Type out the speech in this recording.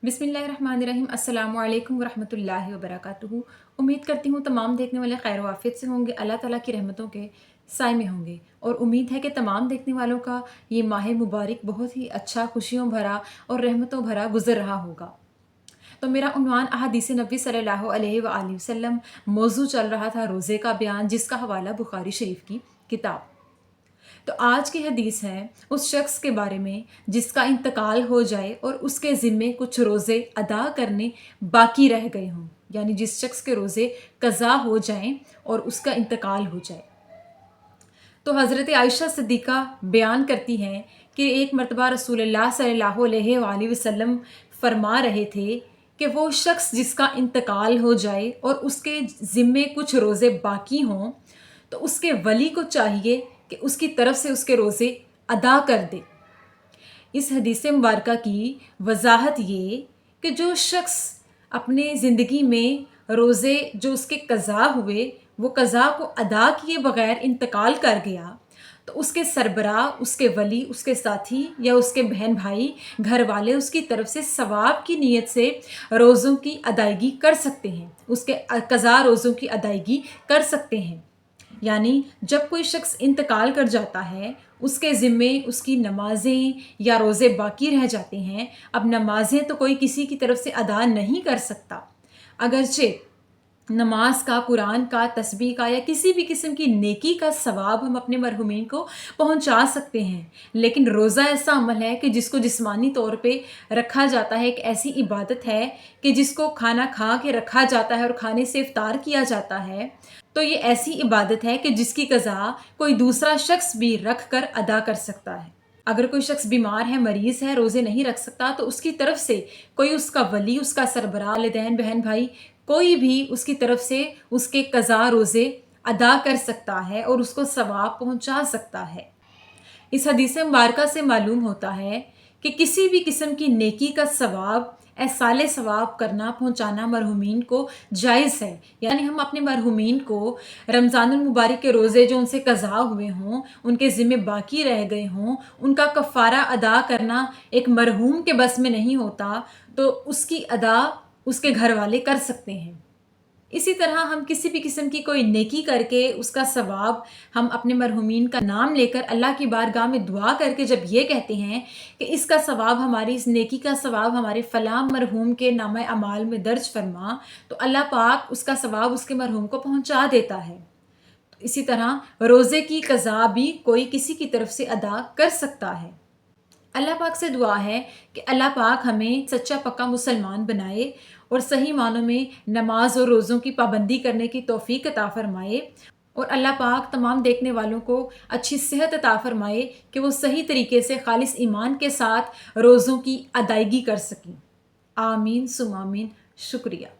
बिस्मिल्लाहिर्रहमानिर्रहीम अस्सलामु अलैकुम वरहमतुल्लाहि वबरकातुहू। उम्मीद करती हूँ तमाम देखने वाले खैर वाफियत से होंगे, अल्लाह ताला की रहमतों के साए में होंगे। और उम्मीद है कि तमाम देखने वालों का ये माह मुबारक बहुत ही अच्छा, खुशियों भरा और रहमतों भरा गुजर रहा होगा। तो मेरा उन्वान अहादीस नबी सल्लल्लाहु अलैहि वसल्लम मौजू चल रहा था रोज़े का बयान, जिसका हवाला बुखारी शरीफ की किताब। तो आज की हदीस है उस शख्स के बारे में जिसका इंतकाल हो जाए और उसके ज़िम्मे कुछ रोज़े अदा करने बाकी रह गए हों, यानी जिस शख्स के रोज़े कज़ा हो जाएं और उसका इंतकाल हो जाए। तो हज़रत आयशा सिद्दीक़ा बयान करती हैं कि एक मरतबा रसूलुल्लाह सल्लल्लाहु अलैहि वसल्लम फरमा रहे थे कि वो शख्स जिसका इंतकाल हो जाए और उसके ज़िम्मे कुछ रोज़े बाकी हों, तो उसके वली को चाहिए कि उसकी तरफ से उसके रोज़े अदा कर दे। इस हदीस मुबारक की वजाहत ये कि जो शख्स अपने ज़िंदगी में रोज़े जो उसके कज़ा हुए, वो कज़ा को अदा किए बग़ैर इंतकाल कर गया, तो उसके सरबराह, उसके वली, उसके साथी या उसके बहन भाई, घर वाले उसकी तरफ से सवाब की नीयत से रोज़ों की अदायगी कर सकते हैं, उसके कज़ा रोज़ों की अदायगी कर सकते हैं। यानी जब कोई शख्स इंतकाल कर जाता है, उसके ज़िम्मे उसकी नमाज़ें या रोज़े बाकी रह जाते हैं। अब नमाज़ें तो कोई किसी की तरफ से अदा नहीं कर सकता, अगरचे नमाज का, कुरान का, तस्बीह का या किसी भी किस्म की नेकी का सवाब हम अपने मरहुमीन को पहुंचा सकते हैं। लेकिन रोज़ा ऐसा अमल है कि जिसको जिस्मानी तौर पे रखा जाता है, एक ऐसी इबादत है कि जिसको खाना खा के रखा जाता है और खाने से इफ्तार किया जाता है। तो ये ऐसी इबादत है कि जिसकी कज़ा कोई दूसरा शख्स भी रख कर अदा कर सकता है। अगर कोई शख्स बीमार है, मरीज़ है, रोज़े नहीं रख सकता, तो उसकी तरफ से कोई उसका वली, उसका सरबराह, वालिदैन, बहन भाई, कोई भी उसकी तरफ से उसके कज़ा रोज़े अदा कर सकता है और उसको सवाब पहुंचा सकता है। इस हदीस मुबारक से मालूम होता है कि किसी भी किस्म की नेकी का सवाब, एहसाले सवाब करना, पहुंचाना मरहुमीन को जायज़ है। यानी हम अपने मरहुमीन को रमज़ानुल मुबारक के रोज़े जो उनसे कज़ा हुए हों, उनके ज़िम्मे बाकी रह गए हों, उनका कफ़ारा अदा करना एक मरहूम के बस में नहीं होता, तो उसकी अदा उसके घर वाले कर सकते हैं। इसी तरह हम किसी भी किस्म की कोई नेकी करके उसका सवाब हम अपने मरहुमीन का नाम लेकर अल्लाह की बारगाह में दुआ करके जब ये कहते हैं कि इसका सवाब, हमारी इस नेकी का सवाब हमारे फ़लाँ मरहूम के नामे अमाल में दर्ज फरमा, तो अल्लाह पाक उसका सवाब उसके मरहूम को पहुँचा देता है। तो इसी तरह रोज़े की क़ज़ा भी कोई किसी की तरफ से अदा कर सकता है। अल्लाह पाक से दुआ है कि अल्लाह पाक हमें सच्चा पक्का मुसलमान बनाए और सही मानों में नमाज और रोज़ों की पाबंदी करने की तौफीक अता फरमाए, और अल्लाह पाक तमाम देखने वालों को अच्छी सेहत अता फरमाए कि वो सही तरीके से खालिस ईमान के साथ रोज़ों की अदायगी कर सकें। आमीन सुम आमीन। शुक्रिया।